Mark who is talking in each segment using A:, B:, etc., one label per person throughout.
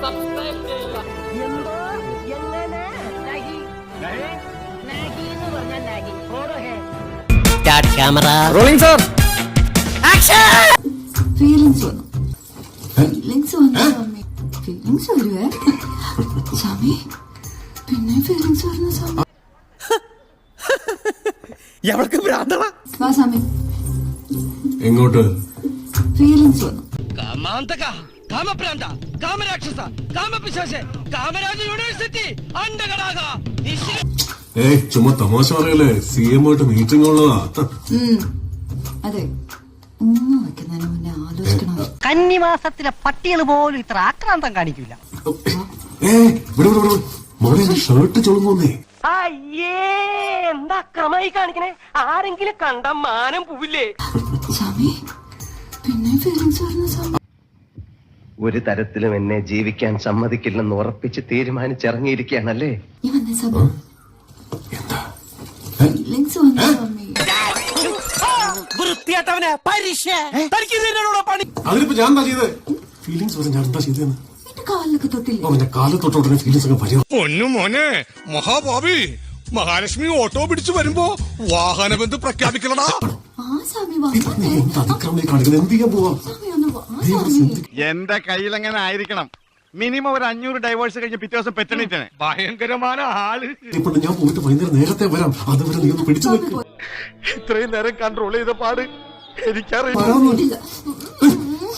A: Subscribe ചെയ്യുക.
B: എന്തോ എങ്ങനെ നാഗി നാഗി എന്ന് പറഞ്ഞാൽ നാഗി ഓടോ ഹേ
C: start camera
D: rolling sir.
E: Feelings വന്നു സ്വാമി. ഫീലിങ്സ് വരുവേ സ്വാമി. പിന്നെ ഫീലിങ്സ് വരുന്ന സ്വാമി.
D: എവൾക്ക് ഭ്രാന്തള.
E: വാ സ്വാമി.
F: എങ്ങോട്ട്?
E: ഫീലിങ്സ് വന്നു.
G: കാമാന്തക, കാമപ്രാന്ത, കാമരാക്ഷസ, കാമപിശാച, കാമരാജ യൂണിവേഴ്സിറ്റി അണ്ടകടാക.
F: ചുമ്മാ തമാശ പറയല്ലേ. CM ആയിട്ട് മീറ്റിംഗ് ഉള്ളതാ.
E: അതെ, ഉമ്മ വെക്കുന്നതിന് മുന്നേ ആലോചിക്കണം.
C: കന്നിമാസത്തിലെ പട്ടികൾ പോലും ഇത്ര ആക്രാന്തം കാണിക്കില്ല.
F: മോളെ ഷർട്ട് ചുളുങ്ങുന്നേ.
B: അയ്യേ എന്താ ക്രമായി കാണിക്കണേ? ആരെങ്കിലും കണ്ട മാനം പോവില്ലേ?
E: സ്വാമി പിന്നെ ഫീലിങ്സ് വരുന്ന സ്വാമി.
H: ഒരു തരത്തിലും എന്നെ ജീവിക്കാൻ സമ്മതിക്കില്ലെന്ന് ഉറപ്പിച്ച് തീരുമാനിച്ചിറങ്ങിയിരിക്കുകയാണല്ലേ.
E: ഈ വന്നേ സ്വാമി. ഫീലിങ്സ് വന്നു സ്വാമി.
G: വൃത്തിയായിട്ടവനെ പരീക്ഷ പണി.
F: അതിനിപ്പോ ഞാൻ എന്താ ചെയ്തത്? ഫീലിങ്സ് വരെ ഞാൻ എന്താ ചെയ്തതെന്ന്
E: എന്റെ കാലിലൊക്കെ തൊട്ടില്ലേ?
F: അവന്റെ കാലം തൊട്ടോടനെ ഫീലിങ്സ് ഒക്കെ വരും.
D: പൊന്നു മോനെ മഹാഭാവി, മഹാലക്ഷ്മി ഓട്ടോ പിടിച്ചു വരുമ്പോ വാഹനബന്ധു പ്രഖ്യാപിക്കണടാ.
E: ആ സ്വാമി
F: നീ
E: വന്നേ.
F: എന്ത് അതിക്രമം കാണിക്കുന്നത്? എന്ത് ചെയ്യാൻ പോവാ?
E: സ്വാമി ഒന്ന് വാ സ്വാമി.
I: എന്റെ കയ്യിലെങ്ങനെ ആയിരിക്കണം. മിനിമം ഒരു 500 ഡൈവേഴ്സ് കഴിഞ്ഞ് പിറ്റേ ദിവസം പെറ്റണിട്ടനെ.
D: ഭയങ്കരമായ ആള്.
F: ഇപ്പൊ ഞാൻ പോയിട്ട് വൈകുന്നേരം നേരത്തെ വരാം. അതുവരെ നീ ഒന്ന് പിടിച്ചു നിൽക്ക്.
I: ഇത്രയും നേരം കൺട്രോൾ ചെയ്ത പാട് എനിക്കറിയാം.
E: ഇല്ല.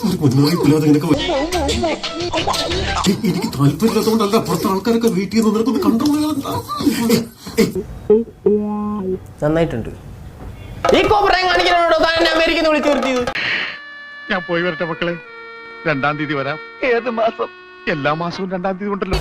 F: ഒരു മുന്നറിയിപ്പില്ലാതെ നിനക്ക് എനിക്ക് താല്പര്യമില്ലാത്തതുകൊണ്ടല്ല. പുറത്തെ ആൾക്കാരൊക്കെ വെയിറ്റ് ചെയ്യുന്ന നിനക്കൊന്ന് കൺട്രോൾ
C: നന്നായിട്ടുണ്ട്.
A: ഈ കോപ്രായം കാണിക്കാനോടോ താൻ എന്നെ അമേരിക്കന്ന് വിളിച്ചു നിർത്തിയത്?
I: ഞാൻ പോയി വരട്ടെ മക്കളെ. 2-ാം തീയതി വരാം. ഏത് മാസം? എല്ലാ മാസവും 2-ാം തീയതി ഉണ്ടല്ലോ.